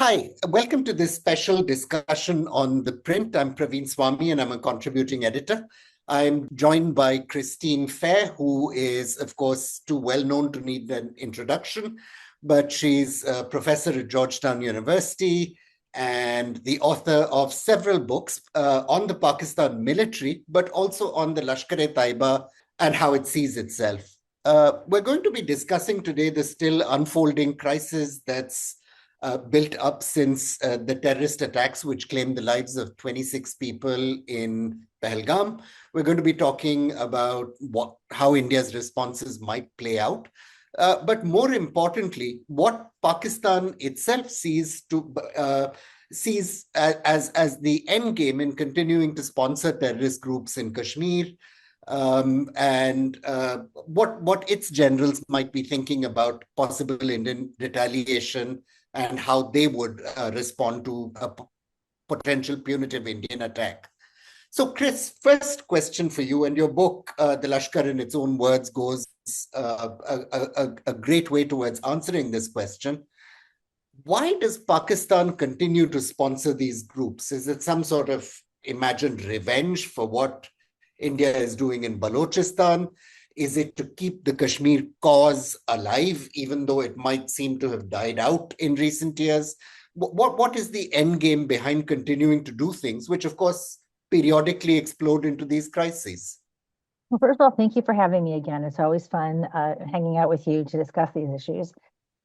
Hi, welcome to this special discussion on ThePrint. I'm Praveen Swami and I'm a contributing editor. I'm joined by Christine Fair, who is, of course, too well known to need an introduction, but she's a professor at Georgetown University and the author of several books on the Pakistan military, but also on the Lashkar-e-Taiba and how it sees itself. We're going to be discussing today the still unfolding crisis that's built up since the terrorist attacks, which claimed the lives of 26 people in Pahalgam. We're going to be talking about how India's responses might play out. But more importantly, what Pakistan itself sees as the end game in continuing to sponsor terrorist groups in Kashmir, and what its generals might be thinking about possible Indian retaliation and how they would respond to a potential punitive Indian attack. So, Chris, first question for you, and your book, The Lashkar in its own words, goes a great way towards answering this question. Why does Pakistan continue to sponsor these groups? Is it some sort of imagined revenge for what India is doing in Balochistan? Is it to keep the Kashmir cause alive, even though it might seem to have died out in recent years? What is the end game behind continuing to do things, which, of course, periodically explode into these crises? Well, first of all, thank you for having me again. It's always fun hanging out with you to discuss these issues.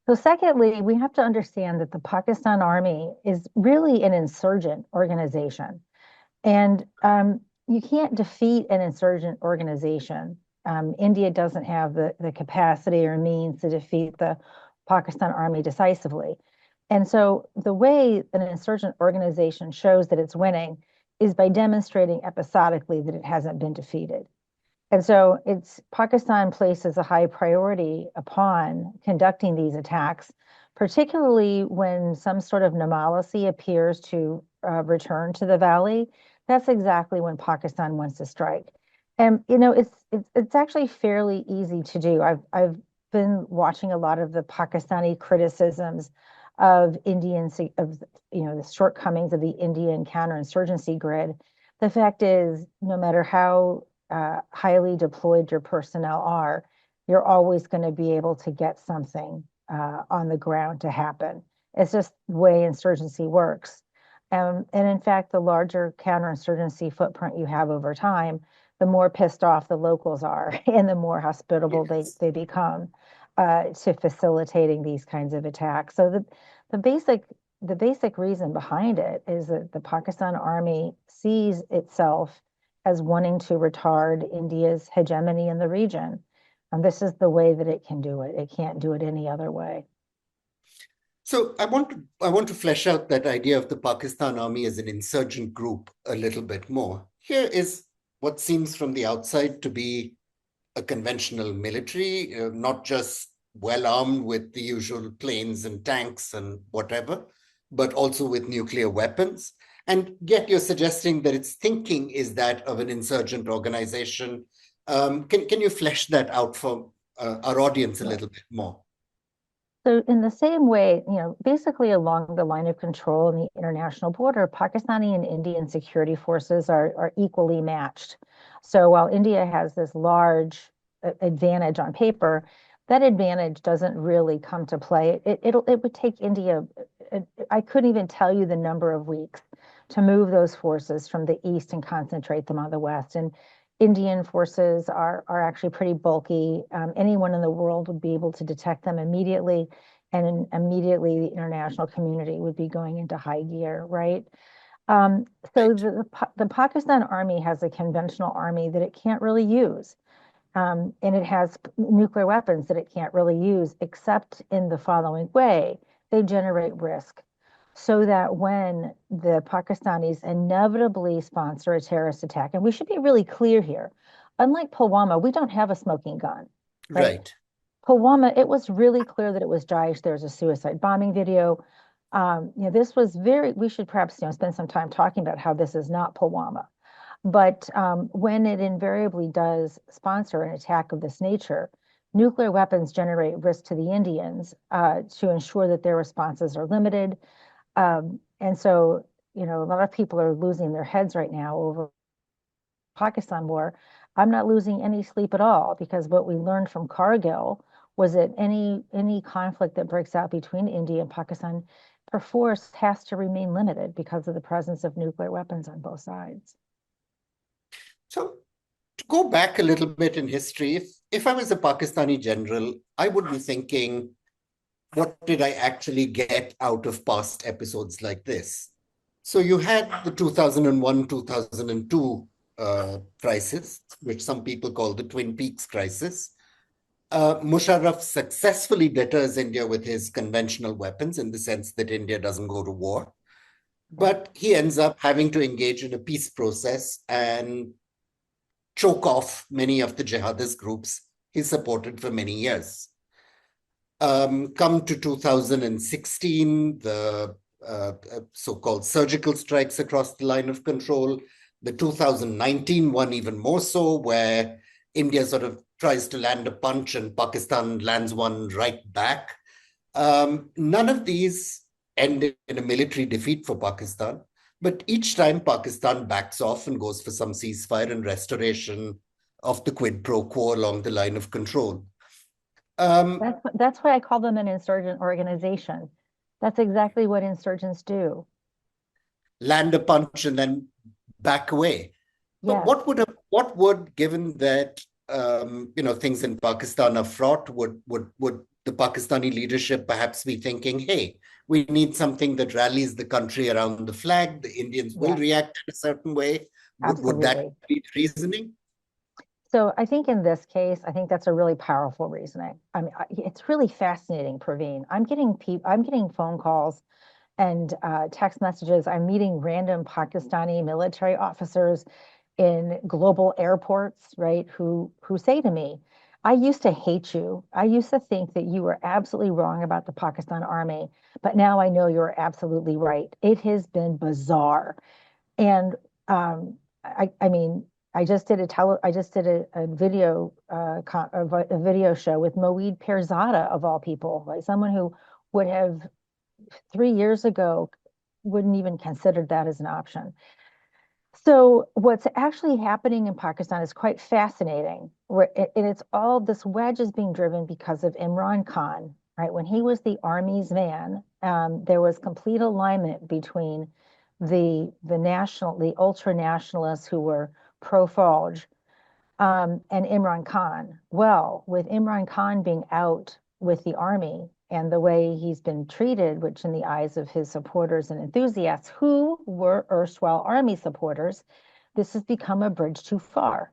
So secondly, we have to understand that the Pakistan Army is really an insurgent organization. And you can't defeat an insurgent organization. India doesn't have the capacity or means to defeat the Pakistan Army decisively. And so the way an insurgent organization shows that it's winning is by demonstrating episodically that it hasn't been defeated. And so Pakistan places a high priority upon conducting these attacks, particularly when some sort of normalcy appears to return to the valley. That's exactly when Pakistan wants to strike. And it's actually fairly easy to do. I've been watching a lot of the Pakistani criticisms of the shortcomings of the Indian counterinsurgency grid. The fact is, no matter how highly deployed your personnel are, you're always going to be able to get something on the ground to happen. It's just the way insurgency works. And in fact, the larger counterinsurgency footprint you have over time, the more pissed off the locals are and the more hospitable they become to facilitating these kinds of attacks. So the basic reason behind it is that the Pakistan Army sees itself as wanting to retard India's hegemony in the region. And this is the way that it can do it. It can't do it any other way. So I want to flesh out that idea of the Pakistan Army as an insurgent group a little bit more. Here is what seems from the outside to be a conventional military, not just well armed with the usual planes and tanks and whatever, but also with nuclear weapons. And yet you're suggesting that its thinking is that of an insurgent organization. Can you flesh that out for our audience a little bit more? So in the same way, basically along the line of control in the international border, Pakistani and Indian security forces are equally matched. So while India has this large advantage on paper, that advantage doesn't really come to play. It would take India, I couldn't even tell you the number of weeks to move those forces from the east and concentrate them on the west. And Indian forces are actually pretty bulky. Anyone in the world would be able to detect them immediately, and immediately the international community would be going into high gear, right? So the Pakistan Army has a conventional army that it can't really use. And it has nuclear weapons that it can't really use, except in the following way. They generate risk. So that when the Pakistanis inevitably sponsor a terrorist attack, and we should be really clear here, unlike Pulwama, we don't have a smoking gun. Right. Pulwama, it was really clear that it was Daesh. There's a suicide bombing video. This was we should perhaps spend some time talking about how this is not Pulwama. But when it invariably does sponsor an attack of this nature, nuclear weapons generate risk to the Indians to ensure that their responses are limited. And so, a lot of people are losing their heads right now over Pakistan war. I'm not losing any sleep at all because what we learned from Kargil was that any conflict that breaks out between India and Pakistan perforce has to remain limited because of the presence of nuclear weapons on both sides. So to go back a little bit in history, if I was a Pakistani general, I would be thinking, what did I actually get out of past episodes like this? So you had the 2001, 2002 crisis, which some people call the Twin Peaks crisis. Musharraf successfully deters India with his conventional weapons in the sense that India doesn't go to war. But he ends up having to engage in a peace process and choke off many of the jihadist groups he supported for many years. Come to 2016, the so-called surgical strikes across the line of control, the 2019 one even more so, where India sort of tries to land a punch and Pakistan lands one right back. None of these end in a military defeat for Pakistan, but each time Pakistan backs off and goes for some ceasefire and restoration of the quid pro quo along the line of control. That's why I call them an insurgent organization. That's exactly what insurgents do. Land a punch and then back away. But Yes. what would, given that things in Pakistan are fraught, would the Pakistani leadership perhaps be thinking, hey, we need something that rallies the country around the flag. The Indians will Yes, react in a certain way. Would that absolutely. be the reasoning? So I think in this case, I think that's a really powerful reasoning. I mean, it's really fascinating, Praveen. I'm getting phone calls and text messages. I'm meeting random Pakistani military officers in global airports, right? Who say to me, "I used to hate you. I used to think that you were absolutely wrong about the Pakistan army, but now I know you're absolutely right. It has been bizarre." And I mean, I just did a video a video show with Moeed Perzada of all people, like someone who would have 3 years ago wouldn't even consider that as an option. So what's actually happening in Pakistan is quite fascinating. And it's all this wedge is being driven because of Imran Khan, right? When he was the army's man, there was complete alignment between the ultra nationalists who were pro-Fauj and Imran Khan. Well, with Imran Khan being out with the army and the way he's been treated, which in the eyes of his supporters and enthusiasts who were erstwhile army supporters, this has become a bridge too far.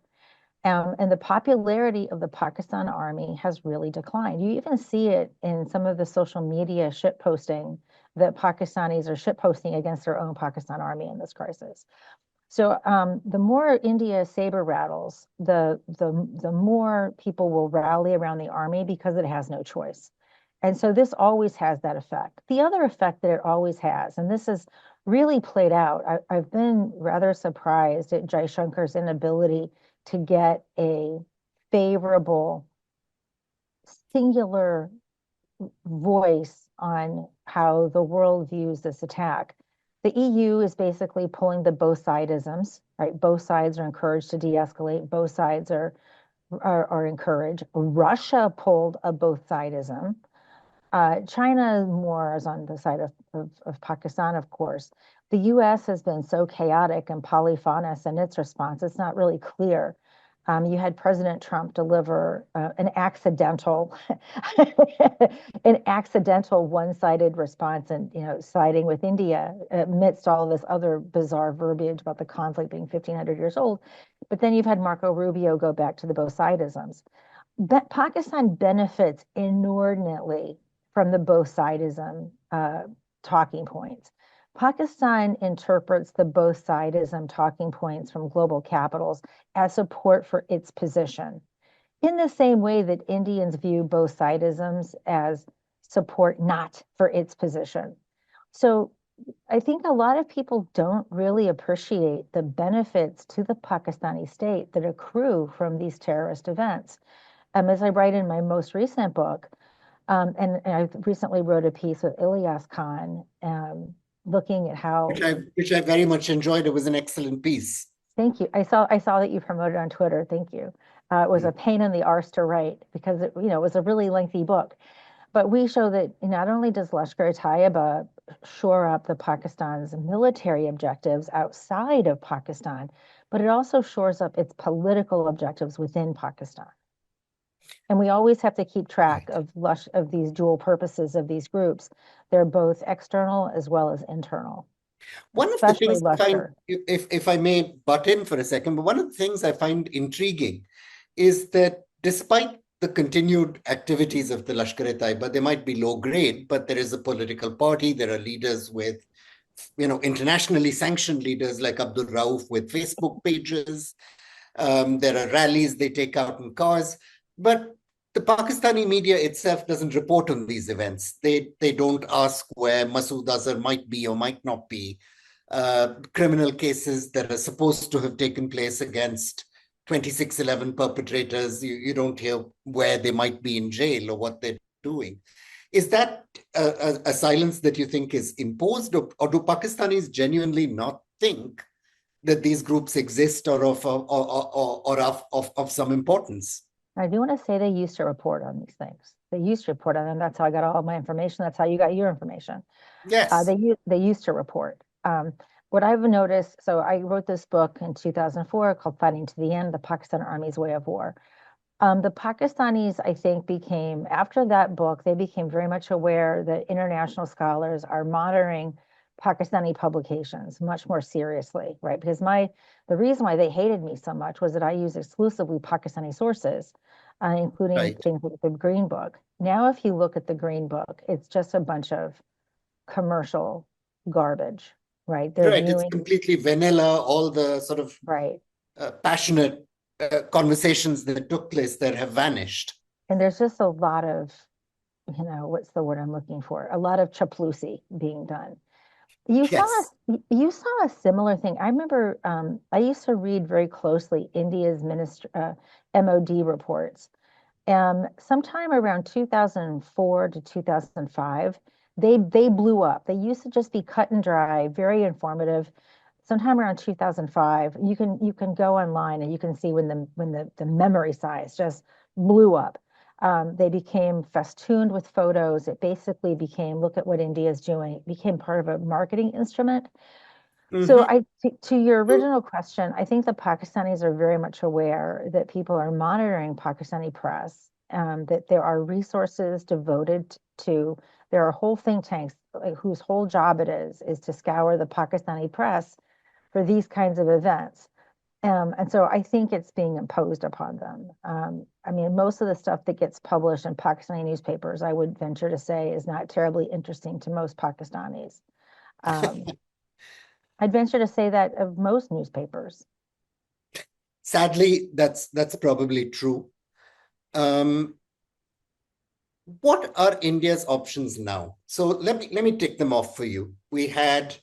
And the popularity of the Pakistan army has really declined. You even see it in some of the social media shit posting that Pakistanis are shit posting against their own Pakistan army in this crisis. So the more India saber rattles, the more people will rally around the army because it has no choice. And so this always has that effect. The other effect that it always has, and this is really played out, I've been rather surprised at Jaishankar's inability to get a favorable, singular voice on how the world views this attack. The EU is basically pulling the both sidisms, right? Both sides are encouraged to de-escalate. Both sides are encouraged. Russia pulled a both sidism. China more is on the side of Pakistan, of course. The US has been so chaotic and polyphonous in its response, it's not really clear. You had President Trump deliver an accidental, an accidental one-sided response, and siding with India amidst all this other bizarre verbiage about the conflict being 1,500 years old. But then you've had Marco Rubio go back to the both sidisms. But Pakistan benefits inordinately from the both sidism talking points. Pakistan interprets the both sidism talking points from global capitals as support for its position, in the same way that Indians view both sidisms as support not for its position. So I think a lot of people don't really appreciate the benefits to the Pakistani state that accrue from these terrorist events. As I write in my most recent book, and I recently wrote a piece with Ilyas Khan looking at how. Which I very much enjoyed. It was an excellent piece. Thank you. I saw that you promoted on Twitter. Thank you. It was a pain in the arse to write because it, it was a really lengthy book. But we show that not only does Lashkar-e-Taiba shore up the Pakistan's military objectives outside of Pakistan, but it also shores up its political objectives within Pakistan. And we always have to keep track of these dual purposes of these groups. They're both external as well as internal. One of the Especially things I find, Lashkar. if I may butt in for a second, but one of the things I find intriguing is that despite the continued activities of the Lashkar-e-Taiba, they might be low grade, but there is a political party. There are leaders with, internationally sanctioned leaders like Abdul Rauf with Facebook pages. There are rallies they take out in cars, but the Pakistani media itself doesn't report on these events. They don't ask where Masood Azhar might be or might not be. Criminal cases that are supposed to have taken place against 2611 perpetrators, you don't hear where they might be in jail or what they're doing. Is that a silence that you think is imposed, or do Pakistanis genuinely not think that these groups exist or of some importance? I do want to say they used to report on these things. They used to report on them. That's how I got all my information. That's how you got your information. Yes. They used to report. What I've noticed, so I wrote this book in 2004 called Fighting to the End, The Pakistan Army's Way of War. The Pakistanis, I think, after that book, they became very much aware that international scholars are monitoring Pakistani publications much more seriously, right? Because the reason why they hated me so much was that I use exclusively Pakistani sources, including things like the Green Book. Now, if you look at the Green Book, it's just a bunch of commercial garbage, right? It's completely vanilla, all the sort of passionate conversations that took place that have vanished. And there's just a lot of, what's the word I'm looking for? A lot of chaploosi being done. You saw a similar thing. I remember I used to read very closely India's MOD reports. Sometime around 2004 to 2005, they blew up. They used to just be cut and dry, very informative. Sometime around 2005, you can go online and you can see when the memory size just blew up. They became festooned with photos. It basically became, look at what India is doing. It became part of a marketing instrument. So to your original question, I think the Pakistanis are very much aware that people are monitoring Pakistani press, that there are resources devoted to, there are whole think tanks whose whole job it is to scour the Pakistani press for these kinds of events. And so I think it's being imposed upon them. I mean, most of the stuff that gets published in Pakistani newspapers, I would venture to say, is not terribly interesting to most Pakistanis. I'd venture to say that of most newspapers. Sadly, that's probably true. What are India's options now? So let me take them off for you. We had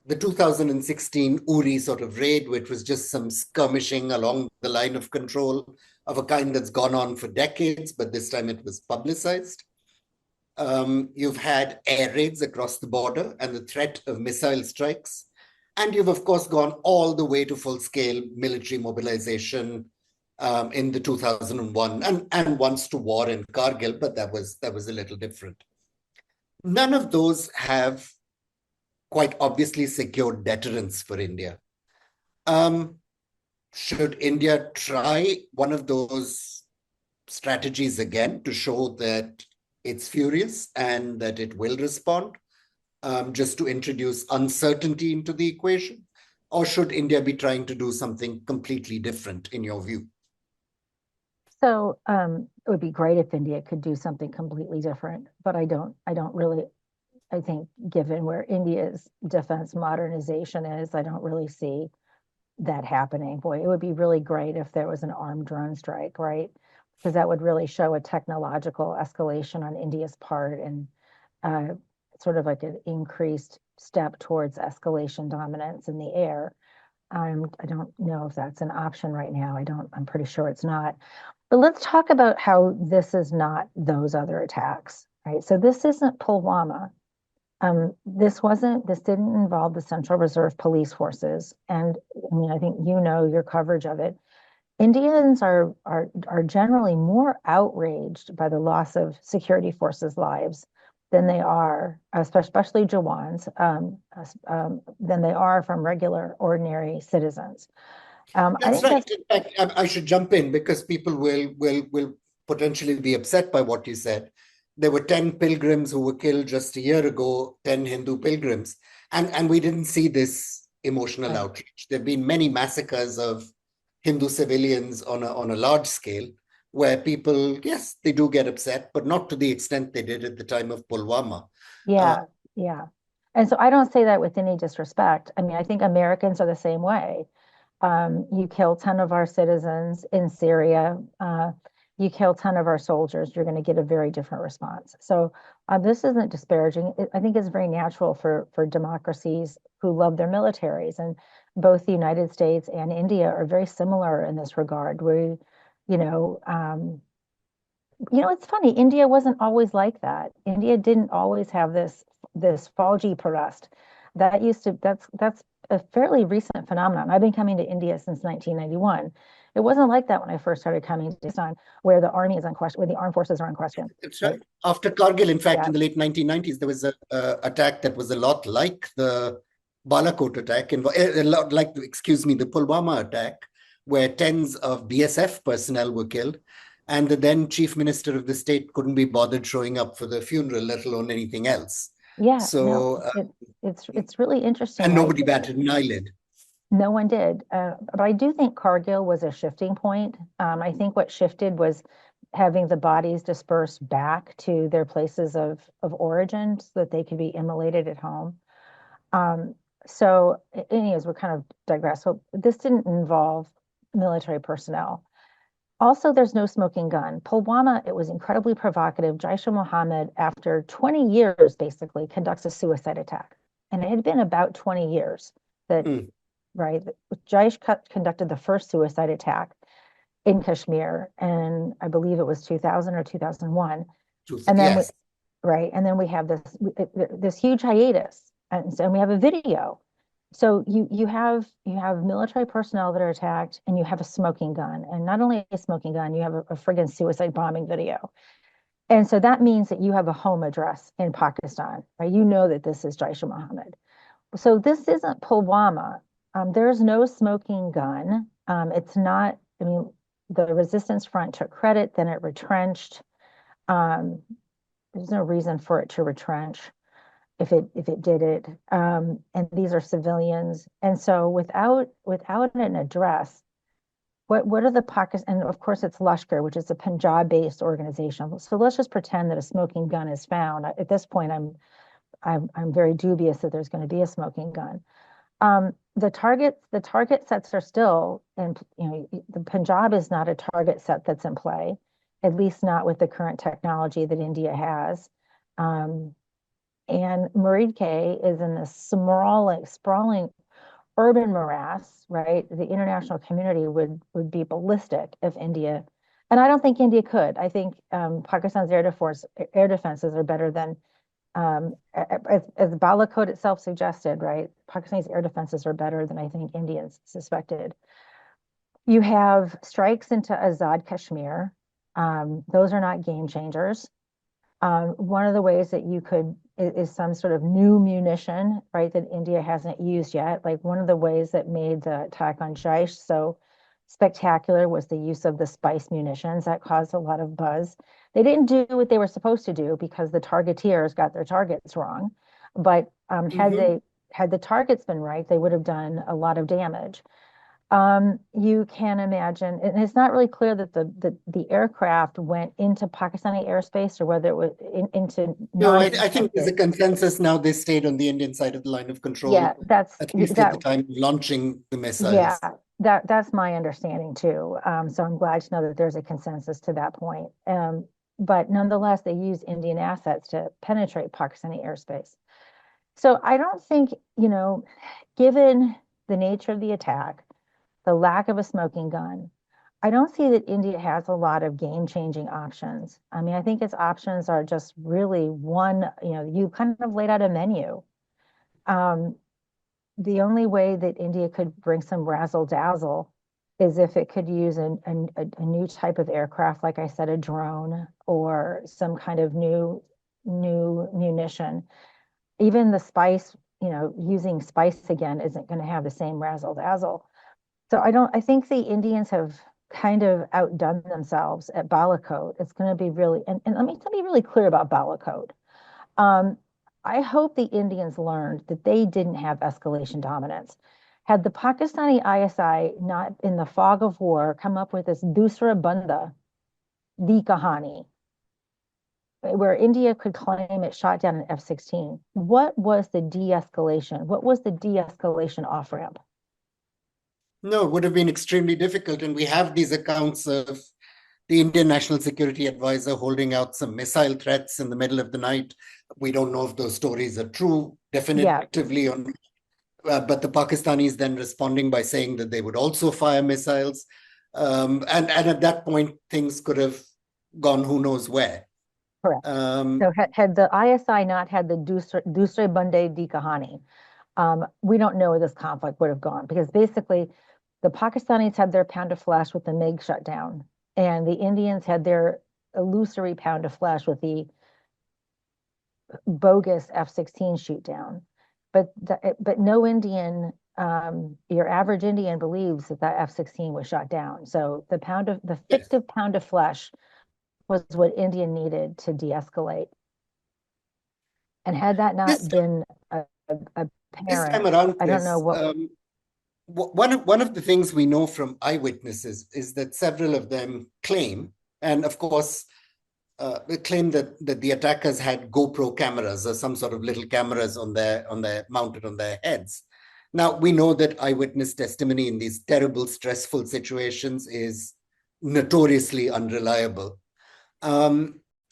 the 2016 Uri sort of raid, which was just some skirmishing along the line of control of a kind that's gone on for decades, but this time it was publicized. You've had air raids across the border and the threat of missile strikes. And you've, of course, gone all the way to full-scale military mobilization in the 2001 and once to war in Kargil, but that was a little different. None of those have quite obviously secured deterrence for India. Should India try one of those strategies again to show that it's furious and that it will respond, just to introduce uncertainty into the equation? Or should India be trying to do something completely different, in your view? So it would be great if India could do something completely different, but I don't really, I think given where India's defense modernization is, I don't really see that happening. Boy, it would be really great if there was an armed drone strike, right? Because that would really show a technological escalation on India's part and sort of like an increased step towards escalation dominance in the air. I don't know if that's an option right now. I'm pretty sure it's not. But let's talk about how this is not those other attacks, right? So this isn't Pulwama. This didn't involve the Central Reserve Police forces. And I mean, I think you know your coverage of it. Indians are generally more outraged by the loss of security forces' lives than they are, especially Jawans, than they are from regular, ordinary citizens. I That's think right. that's In fact, I should jump in because people will potentially be upset by what you said. There were 10 pilgrims who were killed just a year ago, 10 Hindu pilgrims, and we didn't see this emotional right. outrage. There have been many massacres of Hindu civilians on a large scale where people, yes, they do get upset, but not to the extent they did at the time of Pulwama. Uh, Yeah, yeah. And so I don't say that with any disrespect. I mean, I think Americans are the same way. You kill 10 of our citizens in Syria, you kill 10 of our soldiers, you're going to get a very different response. So this isn't disparaging. I think it's very natural for democracies who love their militaries. And both the United States and India are very similar in this regard. You know, um, it's funny. India wasn't always like that. India didn't always have this Fauji Parast. That's a fairly recent phenomenon. I've been coming to India since 1991. It wasn't like that when I first started coming to Pakistan, where the army is unquestioned, where the armed forces are unquestioned. That's Right? right. After Kargil, in fact, Yeah, in the late 1990s, there was a attack that was a lot like the Balakot attack, a lot like, excuse me, the Pulwama attack, where tens of BSF personnel were killed, and the then chief minister of the state couldn't be bothered showing up for the funeral, let alone anything else. yeah. No, So, it's really interesting, and right? nobody batted an eyelid. No one did. But I do think Cargill was a shifting point. I think what shifted was having the bodies dispersed back to their places of origin so that they could be immolated at home. Um, so, anyways, we're kind of digress. So this didn't involve military personnel. Also, there's no smoking gun. Pulwama, it was incredibly provocative. Jaish-e-Mohammed, after 20 years, basically conducts a suicide attack. And it had been about 20 years that Mm. right? Jaish conducted the first suicide attack in Kashmir, and I believe it was 2000 or 2001. And then we, Yes. right, and then we have this huge hiatus, and we have a video. So you have military personnel that are attacked, and you have a smoking gun, and not only a smoking gun, you have a friggin' suicide bombing video. And so that means that you have a home address in Pakistan, right? You know that this is Jaish-e-Mohammed. So this isn't Pulwama. There's no smoking gun. It's not, I mean, the resistance front took credit, then it retrenched. Um, there's no reason for it to retrench if it did it. And these are civilians. And so without an address, what are the pockets? And of course, it's Lashkar, which is a Punjab-based organization. So let's just pretend that a smoking gun is found. At this point, I'm very dubious that there's going to be a smoking gun. The target sets are still in, the Punjab is not a target set that's in play, at least not with the current technology that India has. Um, and Murid-K is in this sprawling urban morass, right? The international community would be ballistic if India, and I don't think India could. I think Pakistan's air defenses are better than as Balakot itself suggested, right? Pakistan's air defenses are better than I think Indians suspected. You have strikes into Azad Kashmir. Those are not game changers. One of the ways that you could is some sort of new munition, right, that India hasn't used yet. Like one of the ways that made the attack on Jaish so spectacular was the use of the spice munitions that caused a lot of buzz. They didn't do what they were supposed to do because the targeteers got their targets wrong. But Mhm. had the targets been right, they would have done a lot of damage. You can imagine, and it's not really clear that the aircraft went into Pakistani airspace or whether it was into No, I think there's a non-contested. consensus now. They stayed on the Indian side of the line of control, Yeah, that's at least at that. the time of launching the Yeah, missiles. that's my understanding too. So I'm glad to know that there's a consensus to that point. But nonetheless, they use Indian assets to penetrate Pakistani airspace. So I don't think, given the nature of the attack, the lack of a smoking gun, I don't see that India has a lot of game-changing options. I mean, I think its options are just really one, you kind of laid out a menu. Um, the only way that India could bring some razzle dazzle is if it could use a new type of aircraft, like I said, a drone or some kind of new munition. Even the spice, using spice again isn't going to have the same razzle dazzle. So I think the Indians have kind of outdone themselves at Balakot. It's going to be really, and let me be really clear about Balakot. Um, I hope the Indians learned that they didn't have escalation dominance. Had the Pakistani ISI not, in the fog of war, come up with this Dusra Banda, Di Kahani, where India could claim it shot down an F-16, what was the de-escalation? What was the de-escalation off-ramp? No, it would have been extremely difficult. And we have these accounts of the Indian National Security Advisor holding out some missile threats in the middle of the night. We don't know if those stories are true, definitively, or but the Pakistanis then responding by saying that they would also fire missiles. And at that point, things could have gone who knows where. Correct. So had the ISI not had the Dusre Bande di Kahani, we don't know where this conflict would have gone, because basically the Pakistanis had their pound of flesh with the MiG shutdown, and the Indians had their illusory pound of flesh with the bogus F-16 shoot down. But no Indian, your average Indian believes that F-16 was shot down. So the fictive pound of flesh was what India needed to de-escalate. And had that not been apparent, this time around, I don't know what. One of the things we know from eyewitnesses is that several of them claim, and of course, they claim that the attackers had GoPro cameras or some sort of little cameras on their mounted on their heads. Now we know that eyewitness testimony in these terrible, stressful situations is notoriously unreliable.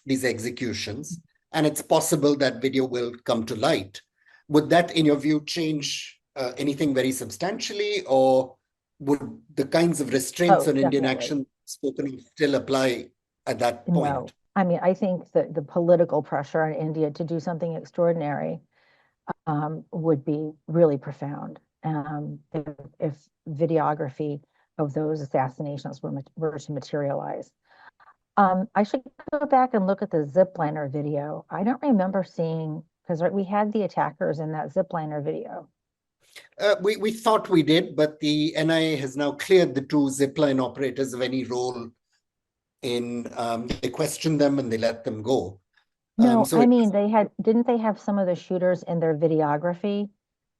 These executions, and it's possible that video will come to light. Would that, in your view, change anything very substantially, or would the kinds of restraints on Indian action spoken of still apply at that point? No, I mean, I think that the political pressure on India to do something extraordinary would be really profound if videography of those assassinations were to materialize. I should go back and look at the zipliner video. I don't remember seeing, because we had the attackers in that zipliner video. We thought we did, but the NIA has now cleared the two zipline operators of any role in, they questioned them and they let them go. No, I mean, didn't they have some of the shooters in their videography?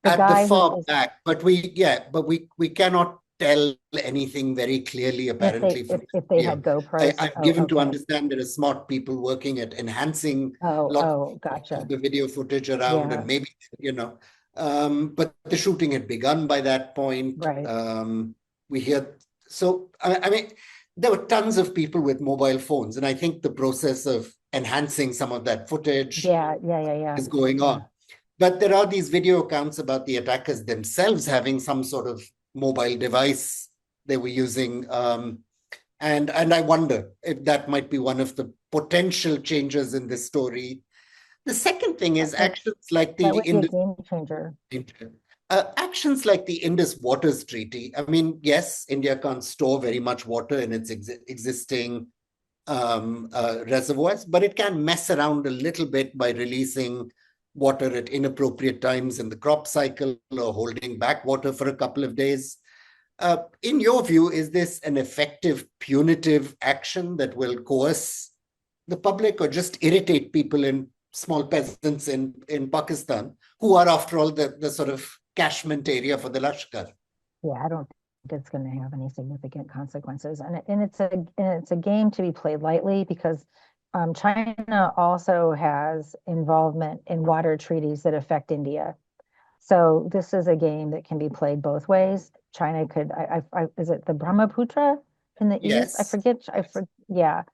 At the far back, but we cannot tell anything very clearly, apparently. If they had GoPros. I'm given to understand there are smart people working at enhancing gotcha. the video footage around, and maybe, but the shooting had begun by that point. Right. We hear, so, I mean, there were tons of people with mobile phones, and I think the process of enhancing some of that footage is going on. But there are these video accounts about the attackers themselves having some sort of mobile device they were using. And I wonder if that might be one of the potential changes in this story. The second thing is actions like the actions like the Indus Waters Treaty. I mean, yes, India can't store very much water in its existing reservoirs, but it can mess around a little bit by releasing water at inappropriate times in the crop cycle or holding back water for a couple of days. In your view, is this an effective punitive action that will coerce the public or just irritate people in small peasants in Pakistan, who are, after all, the sort of catchment area for the Lashkar? Yeah, I don't think it's going to have any significant consequences. And it's a game to be played lightly, because China also has involvement in water treaties that affect India. So this is a game that can be played both ways. China could, is it the Brahmaputra in the east? I forget. Yeah.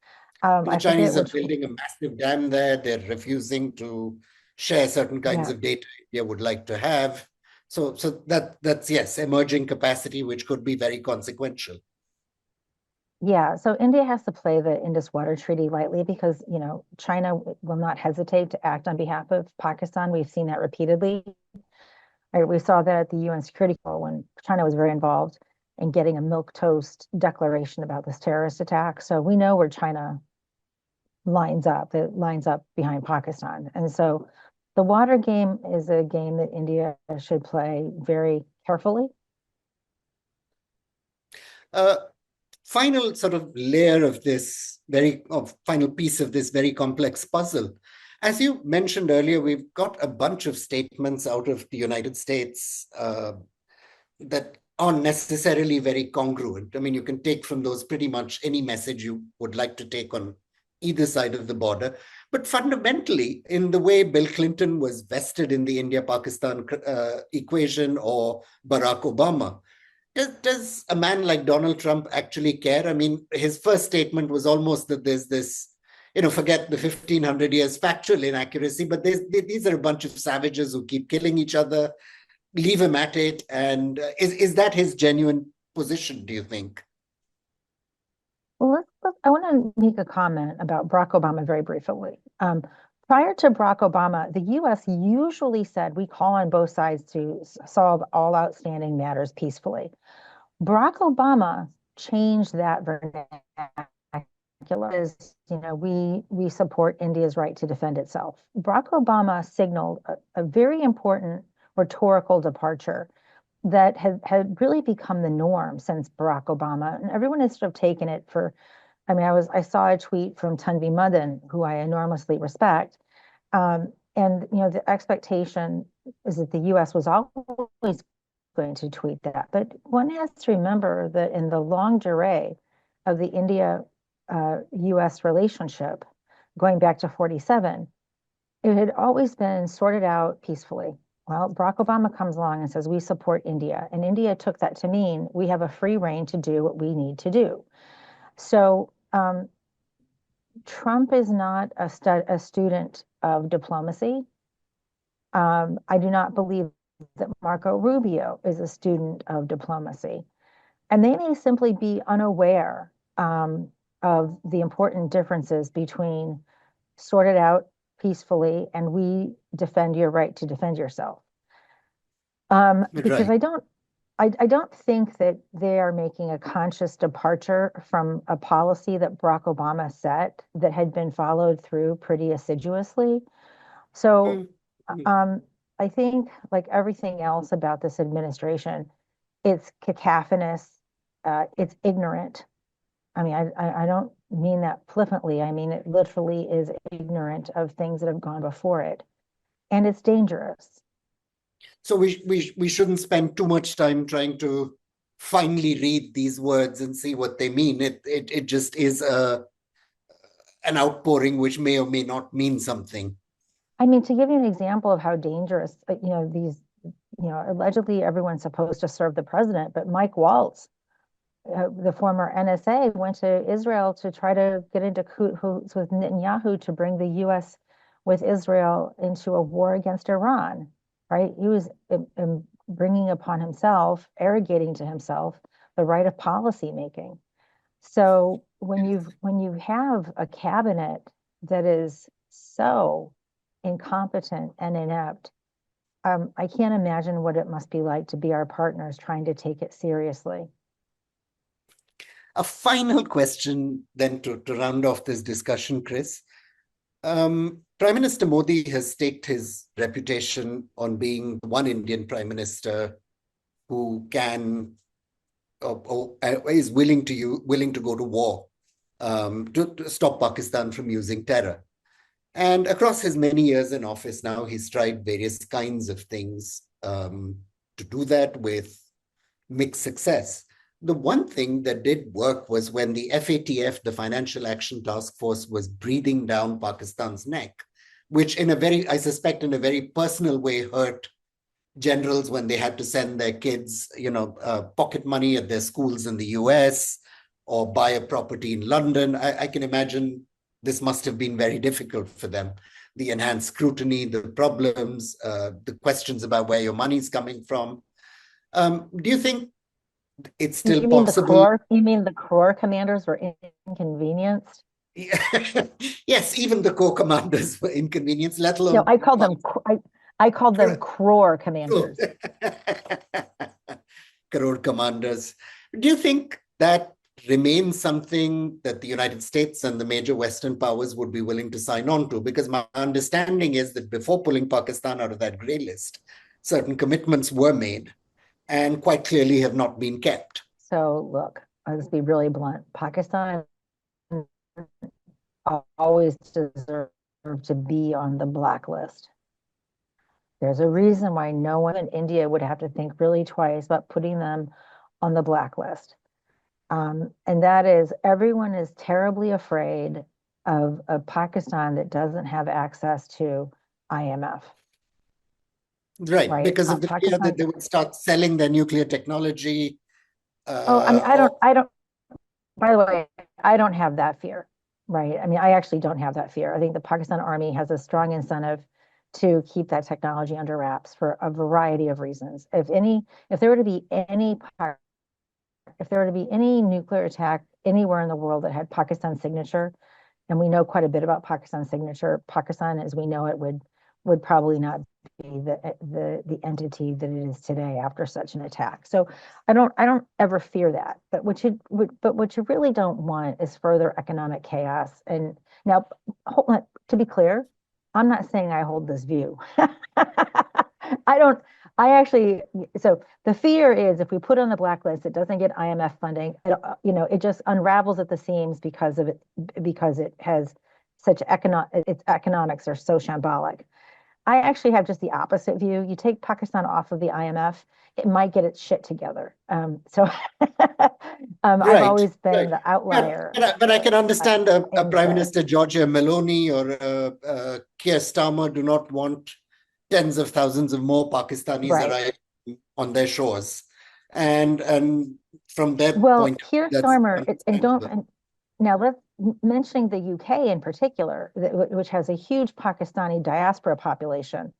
The Chinese are building a massive dam there. They're refusing to share certain kinds of data India would like to have. So that's, yes, emerging capacity, which could be very consequential. Yeah, so India has to play the Indus Water Treaty lightly because, China will not hesitate to act on behalf of Pakistan. We've seen that repeatedly. Right, we saw that at the UN Security Council when China was very involved in getting a milquetoast declaration about this terrorist attack. So we know where China lines up. It lines up behind Pakistan. And so the water game is a game that India should play very carefully. Final sort of layer of this final piece of this very complex puzzle. As you mentioned earlier, we've got a bunch of statements out of the United States that aren't necessarily very congruent. I mean, you can take from those pretty much any message you would like to take on either side of the border. But fundamentally, in the way Bill Clinton was vested in the India-Pakistan equation, or Barack Obama, does a man like Donald Trump actually care? I mean, his first statement was almost that there's this, forget the 1500 years factual inaccuracy, but these are a bunch of savages who keep killing each other. Leave him at it. And is that his genuine position, do you think? Well, I want to make a comment about Barack Obama very briefly. Prior to Barack Obama, the U.S. usually said we call on both sides to solve all outstanding matters peacefully. Barack Obama changed that vernacular. We support India's right to defend itself. Barack Obama signaled a very important rhetorical departure that had really become the norm since Barack Obama, and everyone has sort of taken it for. I mean, I saw a tweet from Tanvi Madan, who I enormously respect, and the expectation is that the U.S. was always going to tweet that, but one has to remember that in the longue durée of the India-U.S. relationship, going back to 47, it had always been sorted out peacefully. Well, Barack Obama comes along and says, we support India. And India took that to mean we have a free rein to do what we need to do. So Trump is not a student of diplomacy. I do not believe that Marco Rubio is a student of diplomacy. And they may simply be unaware of the important differences between sort it out peacefully and we defend your right to defend yourself. Because Right. I don't think that they are making a conscious departure from a policy that Barack Obama set that had been followed through pretty assiduously. So Mm-hmm. I think, like everything else about this administration, it's cacophonous, it's ignorant. I mean, I don't mean that flippantly. I mean, it literally is ignorant of things that have gone before it. And it's dangerous. So we shouldn't spend too much time trying to finally read these words and see what they mean. It just is an outpouring which may or may not mean something. I mean, to give you an example of how dangerous, allegedly everyone's supposed to serve the president, but Mike Waltz, the former NSA, went to Israel to try to get into cahoots with Netanyahu to bring the U.S. with Israel into a war against Iran, right? He was bringing upon himself, arrogating to himself the right of policy making. So when you have a cabinet that is so incompetent and inept, I can't imagine what it must be like to be our partners trying to take it seriously. A final question then to round off this discussion, Chris. Prime Minister Modi has staked his reputation on being one Indian Prime Minister who can or is willing to go to war to stop Pakistan from using terror. And across his many years in office now, he's tried various kinds of things to do that with mixed success. The one thing that did work was when the FATF, the Financial Action Task Force, was breathing down Pakistan's neck, which I suspect in a very personal way hurt generals when they had to send their kids, pocket money at their schools in the US or buy a property in London. I can imagine this must have been very difficult for them. The enhanced scrutiny, the problems, the questions about where your money's coming from. Do you think it's still You mean the possible. Corps? You mean the Corps commanders were inconvenienced? Yes, even the corps commanders were inconvenienced, let No, alone I called them I called them Corps commanders. crore commanders. Do you think that remains something that the United States and the major Western powers would be willing to sign on to? Because my understanding is that before pulling Pakistan out of that grey list, certain commitments were made and quite clearly have not been kept. So look, I'll just be really blunt. Pakistan always deserved to be on the blacklist. There's a reason why no one in India would have to think really twice about putting them on the blacklist. And that is everyone is terribly afraid of a Pakistan that doesn't have access to IMF. Right, Right? because of the fear that Pakistan. they would start selling their nuclear technology. Oh, I mean, Or I don't, by the way, I don't have that fear, right? I mean, I actually don't have that fear. I think the Pakistan army has a strong incentive to keep that technology under wraps for a variety of reasons. If there were to be any, if there were to be any nuclear attack anywhere in the world that had Pakistan's signature, and we know quite a bit about Pakistan's signature, Pakistan, as we know it, would probably not be the entity that it is today after such an attack. So I don't ever fear that. But what you really don't want is further economic chaos. And now, to be clear, I'm not saying I hold this view. I don't. I actually. So the fear is if we put on the blacklist, it doesn't get IMF funding. It just unravels at the seams because of it, because it has such its economics are so shambolic. I actually have just the opposite view. You take Pakistan off of the IMF, it might get its shit together. So I've right, always been right. the outlier. But I can understand a And Prime Minister Giorgia Meloni or Keir Starmer do not want tens of thousands of more Pakistanis right. arriving on their shores. And from their Well, point, Keir that's Starmer, understandable. now let's mentioning the UK in particular, which has a huge Pakistani diaspora population.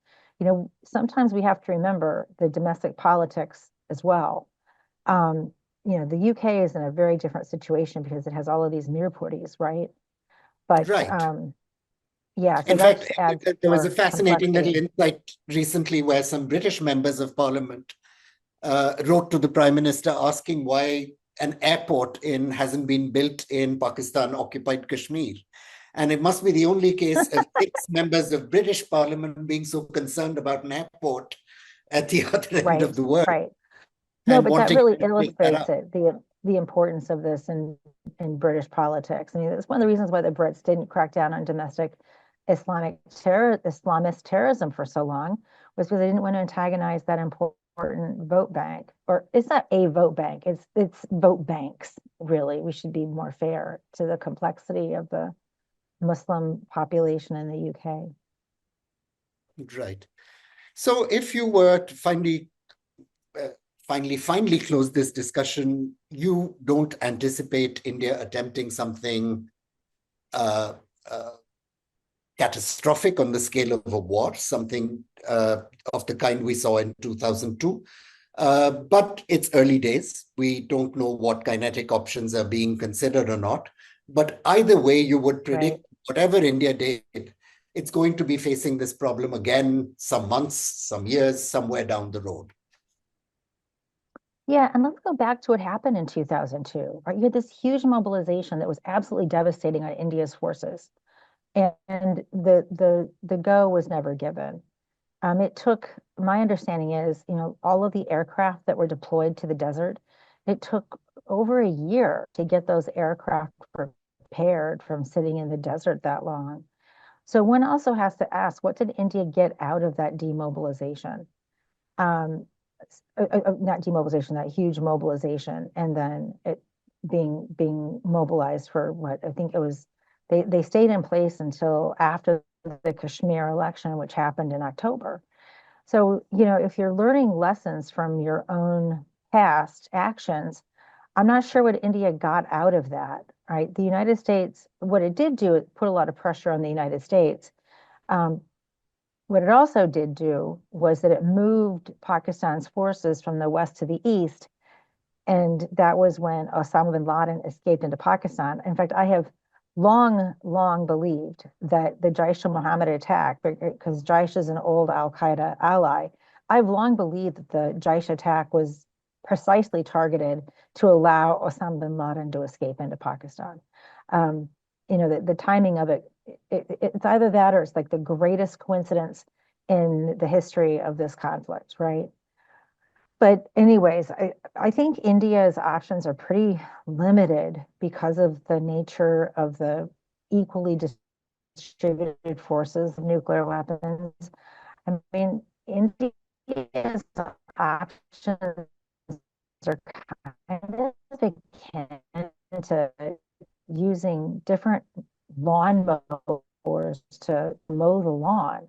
Sometimes we have to remember the domestic politics as well. Um, the UK is in a very different situation because it has all of these Mirpurtis, right? But Right. yeah, so In that fact, just adds there was a more fascinating little complexity. insight recently where some British members of parliament wrote to the Prime Minister asking why an airport hasn't been built in Pakistan occupied Kashmir. And it must be the only case of six members of British Parliament being so concerned about an airport at the other end of Right, the world right. No, and but that wanting really to take that illustrates up. it, the importance of this in British politics. I mean, it's one of the reasons why the Brits didn't crack down on domestic Islamist terrorism for so long, was because they didn't want to antagonize that important vote bank. Or it's not a vote bank, it's vote banks, really. We should be more fair to the complexity of the Muslim population in the UK. Right. So if you were to uh, finally close this discussion, you don't anticipate India attempting something uh, uh, catastrophic on the scale of a war, something of the kind we saw in 2002. But it's early days. We don't know what kinetic options are being considered or not. But either way, you would Right. predict whatever India did, it's going to be facing this problem again some months, some years, somewhere down the road. Yeah, and let's go back to what happened in 2002, right? You had this huge mobilization that was absolutely devastating on India's forces, and the go was never given. It took, my understanding is, all of the aircraft that were deployed to the desert, it took over a year to get those aircraft prepared from sitting in the desert that long. So one also has to ask, what did India get out of that demobilization? Um, Not demobilization, that huge mobilization, and then it being mobilized for what I think it was. They stayed in place until after the Kashmir election, which happened in October. So, if you're learning lessons from your own past actions, I'm not sure what India got out of that, right? The United States, what it did do, it put a lot of pressure on the United States. Um, what it also did do was that it moved Pakistan's forces from the west to the east And that was when Osama bin Laden escaped into Pakistan. In fact, I have long believed that the Jaish al-Mohammed attack, because Jaish is an old al-Qaeda ally, I've long believed that the Jaish attack was precisely targeted to allow Osama bin Laden to escape into Pakistan. Um, the timing of it's either that or it's like the greatest coincidence in the history of this conflict, right? But anyways, I think India's options are pretty limited because of the nature of the equally distributed forces of nuclear weapons. I mean, India's options are kind of akin to using different lawn mowers to mow the lawn.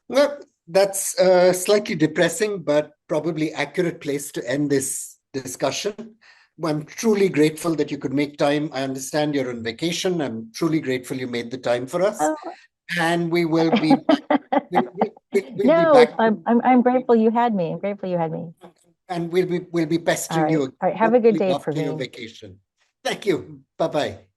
Well, that's slightly depressing, but probably accurate place to end this discussion. I'm truly grateful that you could make time. I understand you're on vacation. I'm truly grateful you made the time for us. Oh. And we will be back. We'll be No, back. I'm grateful you had me. I'm grateful you had me. And we'll be All pestering right. you All right. Have a good hopefully day, after your Praveen. vacation. Thank you. Bye-bye.